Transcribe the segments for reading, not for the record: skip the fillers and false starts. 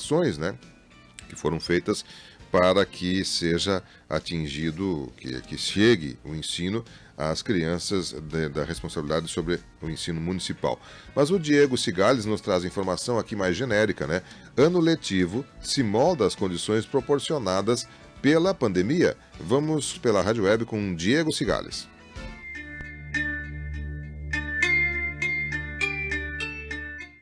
ações, né, que foram feitas para que seja atingido, que chegue o ensino às crianças da responsabilidade sobre o ensino municipal. Mas o Diego Cigales nos traz informação aqui mais genérica, né? Ano letivo se molda às condições proporcionadas pela pandemia. Vamos pela Rádio Web com Diego Cigales.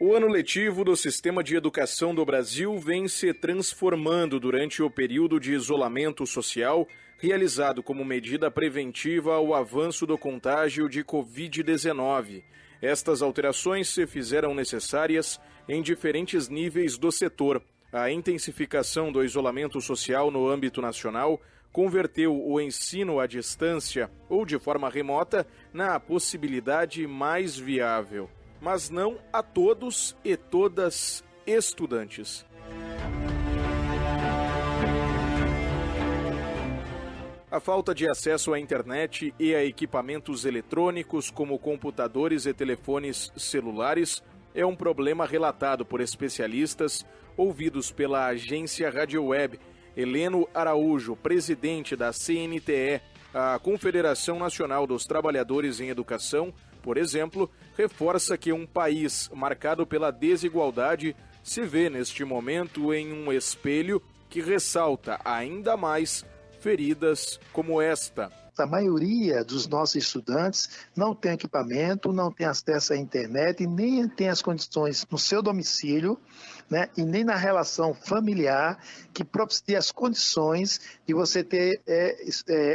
O ano letivo do Sistema de Educação do Brasil vem se transformando durante o período de isolamento social, realizado como medida preventiva ao avanço do contágio de Covid-19. Estas alterações se fizeram necessárias em diferentes níveis do setor. A intensificação do isolamento social no âmbito nacional converteu o ensino à distância ou de forma remota na possibilidade mais viável. Mas não a todos e todas estudantes. A falta de acesso à internet e a equipamentos eletrônicos como computadores e telefones celulares é um problema relatado por especialistas ouvidos pela agência Rádio Web. Heleno Araújo, presidente da CNTE, a Confederação Nacional dos Trabalhadores em Educação, por exemplo, reforça que um país marcado pela desigualdade se vê neste momento em um espelho que ressalta ainda mais feridas como esta. A maioria dos nossos estudantes não tem equipamento, não tem acesso à internet e nem tem as condições no seu domicílio, né, e nem na relação familiar que propicia as condições de você ter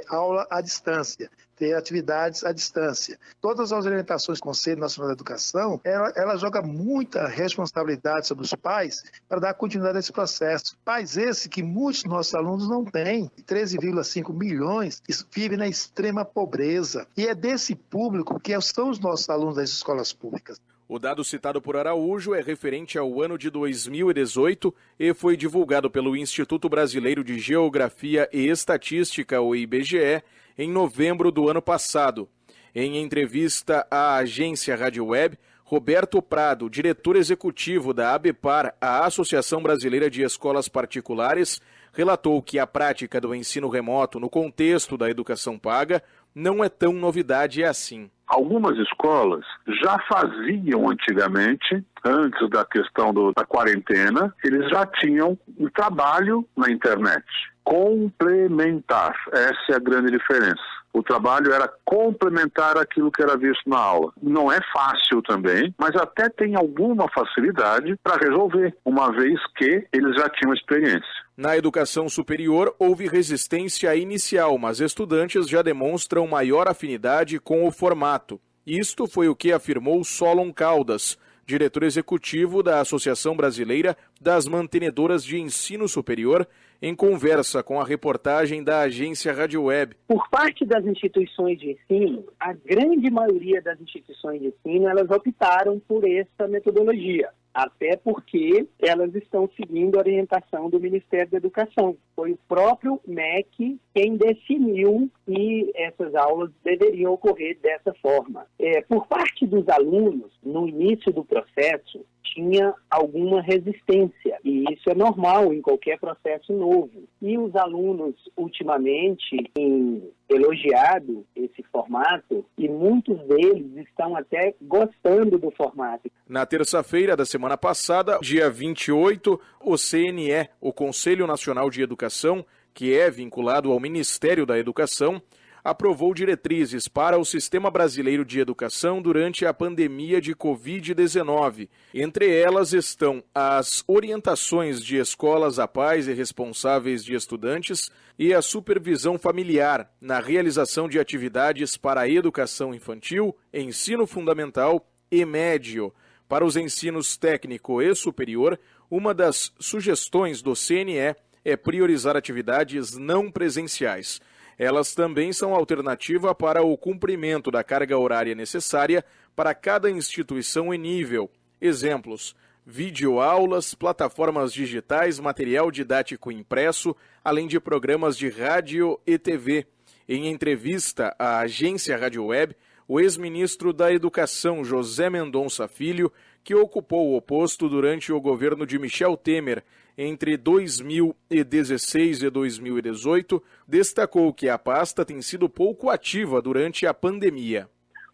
aula à distância, ter atividades à distância. Todas as orientações do Conselho Nacional da Educação, ela joga muita responsabilidade sobre os pais para dar continuidade a esse processo. Pais esse que muitos dos nossos alunos não têm, 13,5 milhões vivem na extrema pobreza. E é desse público que são os nossos alunos das escolas públicas. O dado citado por Araújo é referente ao ano de 2018 e foi divulgado pelo Instituto Brasileiro de Geografia e Estatística, o IBGE, em novembro do ano passado. Em entrevista à agência Rádio Web, Roberto Prado, diretor executivo da ABPAR, a Associação Brasileira de Escolas Particulares, relatou que a prática do ensino remoto no contexto da educação paga não é tão novidade assim. Algumas escolas já faziam antigamente, antes da questão da quarentena, eles já tinham um trabalho na internet, complementar. Essa é a grande diferença. O trabalho era complementar aquilo que era visto na aula. Não é fácil também, mas até tem alguma facilidade para resolver, uma vez que eles já tinham experiência. Na educação superior, houve resistência inicial, mas estudantes já demonstram maior afinidade com o formato. Isto foi o que afirmou Solon Caldas, diretor executivo da Associação Brasileira das Mantenedoras de Ensino Superior, em conversa com a reportagem da agência Rádio Web. Por parte das instituições de ensino, a grande maioria das instituições de ensino, elas optaram por essa metodologia. Até porque elas estão seguindo a orientação do Ministério da Educação. Foi o próprio MEC quem definiu que essas aulas deveriam ocorrer dessa forma. Por parte dos alunos, no início do processo, tinha alguma resistência, e isso é normal em qualquer processo novo. E os alunos, ultimamente, têm elogiado esse formato, e muitos deles estão até gostando do formato. Na terça-feira da semana passada, dia 28, o CNE, o Conselho Nacional de Educação, que é vinculado ao Ministério da Educação, aprovou diretrizes para o Sistema Brasileiro de Educação durante a pandemia de Covid-19. Entre elas estão as orientações de escolas a pais e responsáveis de estudantes e a supervisão familiar na realização de atividades para a educação infantil, ensino fundamental e médio. Para os ensinos técnico e superior, uma das sugestões do CNE é priorizar atividades não presenciais. Elas também são alternativa para o cumprimento da carga horária necessária para cada instituição e nível. Exemplos: videoaulas, plataformas digitais, material didático impresso, além de programas de rádio e TV. Em entrevista à agência Rádio Web, o ex-ministro da Educação, José Mendonça Filho, que ocupou o posto durante o governo de Michel Temer, entre 2016 e 2018, destacou que a pasta tem sido pouco ativa durante a pandemia.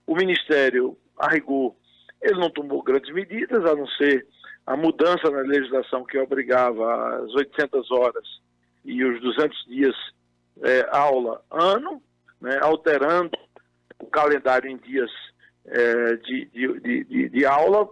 O Ministério, a rigor, ele não tomou grandes medidas, a não ser a mudança na legislação que obrigava as 800 horas e os 200 dias aula ano, né, alterando o calendário em dias de aula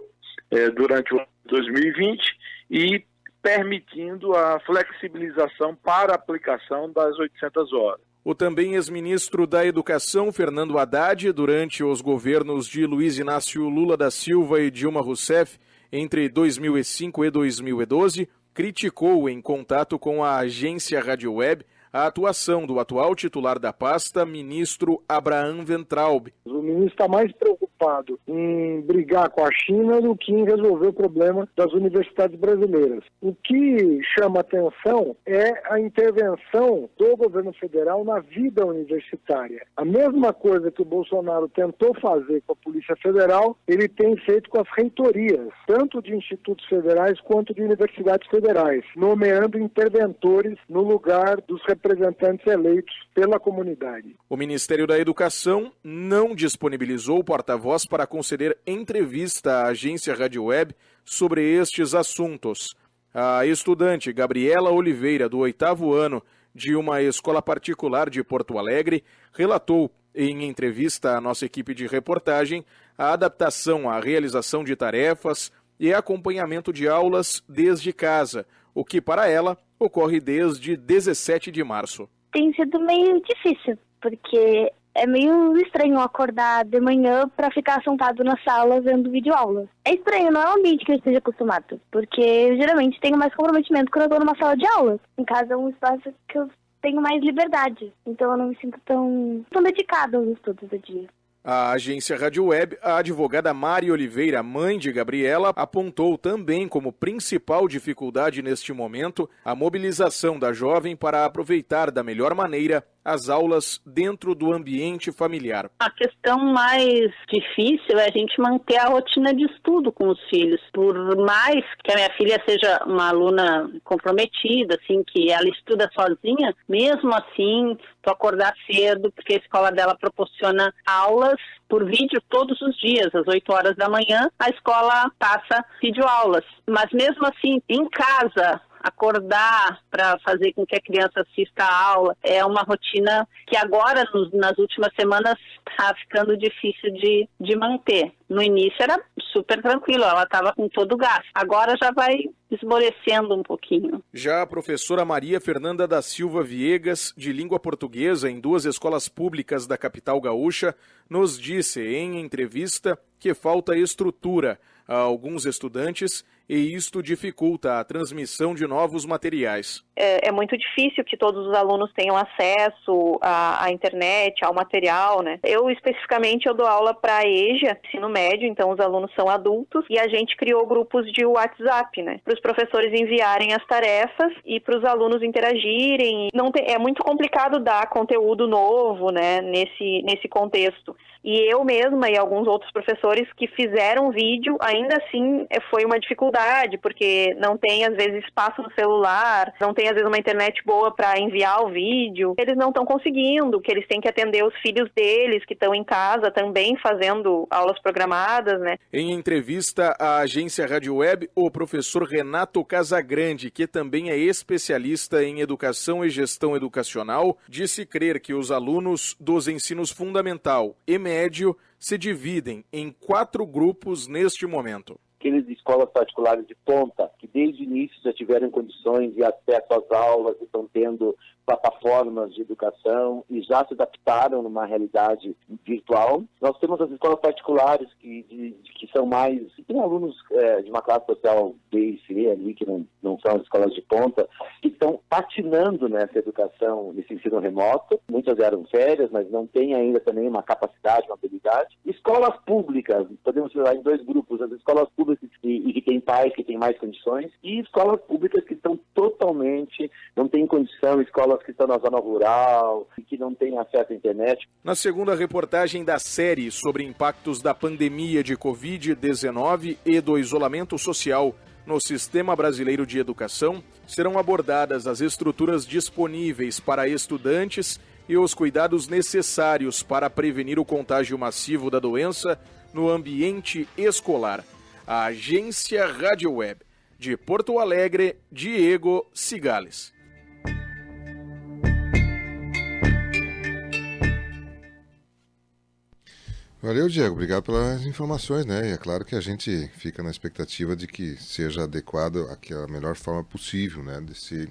durante o ano de 2020 e permitindo a flexibilização para a aplicação das 800 horas. O também ex-ministro da Educação, Fernando Haddad, durante os governos de Luiz Inácio Lula da Silva e Dilma Rousseff, entre 2005 e 2012, criticou em contato com a agência Rádio Web a atuação do atual titular da pasta, ministro Abraham Weintraub. O ministro está mais preocupado em brigar com a China do que em resolver o problema das universidades brasileiras. O que chama atenção é a intervenção do governo federal na vida universitária. A mesma coisa que o Bolsonaro tentou fazer com a Polícia Federal, ele tem feito com as reitorias, tanto de institutos federais quanto de universidades federais, nomeando interventores no lugar dos representantes eleitos pela comunidade. O Ministério da Educação não disponibilizou o porta-voz para conceder entrevista à agência Rádio Web sobre estes assuntos. A estudante Gabriela Oliveira, do 8º ano de uma escola particular de Porto Alegre, relatou em entrevista à nossa equipe de reportagem a adaptação à realização de tarefas e acompanhamento de aulas desde casa, o que para ela ocorre desde 17 de março. Tem sido meio difícil, porque é meio estranho acordar de manhã para ficar sentado na sala vendo videoaulas. É estranho, não é um ambiente que eu esteja acostumado, porque eu geralmente tenho mais comprometimento quando eu estou numa sala de aula. Em casa é um espaço que eu tenho mais liberdade, então eu não me sinto tão dedicada aos estudos do dia. A agência Rádio Web, a advogada Mari Oliveira, mãe de Gabriela, apontou também como principal dificuldade neste momento a mobilização da jovem para aproveitar da melhor maneira as aulas dentro do ambiente familiar. A questão mais difícil é a gente manter a rotina de estudo com os filhos. Por mais que a minha filha seja uma aluna comprometida, assim, que ela estuda sozinha, mesmo assim, tu acordar cedo, porque a escola dela proporciona aulas por vídeo todos os dias, às 8 horas da manhã, a escola passa videoaulas. Mas mesmo assim, em casa, acordar para fazer com que a criança assista a aula é uma rotina que agora, nas últimas semanas, está ficando difícil de manter. No início era super tranquilo, ela estava com todo o gás. Agora já vai esmorecendo um pouquinho. Já a professora Maria Fernanda da Silva Viegas, de língua portuguesa em 2 escolas públicas da capital gaúcha, nos disse em entrevista que falta estrutura a alguns estudantes e isto dificulta a transmissão de novos materiais. É muito difícil que todos os alunos tenham acesso à internet, ao material, né? Eu, especificamente, eu dou aula para a EJA, ensino médio, então os alunos são adultos, e a gente criou grupos de WhatsApp, né? Para os professores enviarem as tarefas e para os alunos interagirem. É muito complicado dar conteúdo novo, né, nesse contexto. E eu mesma e alguns outros professores que fizeram vídeo, ainda assim foi uma dificuldade, porque não tem, às vezes, espaço no celular, não tem, às vezes, uma internet boa para enviar o vídeo. Eles não estão conseguindo, que eles têm que atender os filhos deles, que estão em casa também fazendo aulas programadas, né? Em entrevista à agência Rádio Web, o professor Renato Casagrande, que também é especialista em educação e gestão educacional, disse crer que os alunos dos ensinos fundamental e médio se dividem em 4 grupos neste momento. Aqueles de escolas particulares de ponta, que desde o início já tiveram condições de acesso às aulas, estão tendo plataformas de educação e já se adaptaram numa realidade virtual. Nós temos as escolas particulares que são mais... Tem alunos de uma classe social B e C ali, que não são as escolas de ponta, que estão patinando nessa educação, nesse ensino remoto. Muitas eram férias, mas não têm ainda também uma capacidade, uma habilidade. Escolas públicas, podemos falar em 2 grupos, as escolas públicas e que têm pais que têm mais condições, e escolas públicas que estão totalmente, não têm condição, escolas que estão na zona rural e que não têm acesso à internet. Na segunda reportagem da série sobre impactos da pandemia de Covid-19 e do isolamento social no Sistema Brasileiro de Educação, serão abordadas as estruturas disponíveis para estudantes e os cuidados necessários para prevenir o contágio massivo da doença no ambiente escolar. A Agência Rádio Web de Porto Alegre, Diego Cigales. Valeu, Diego. Obrigado pelas informações, né? E é claro que a gente fica na expectativa de que seja adequado a melhor forma possível, né? De se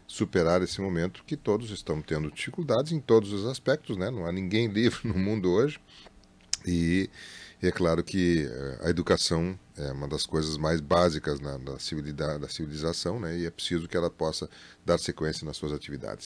superar esse momento que todos estão tendo dificuldades em todos os aspectos, né? Não há ninguém livre no mundo hoje. E é claro que a educação é uma das coisas mais básicas da civilização, né? E é preciso que ela possa dar sequência nas suas atividades.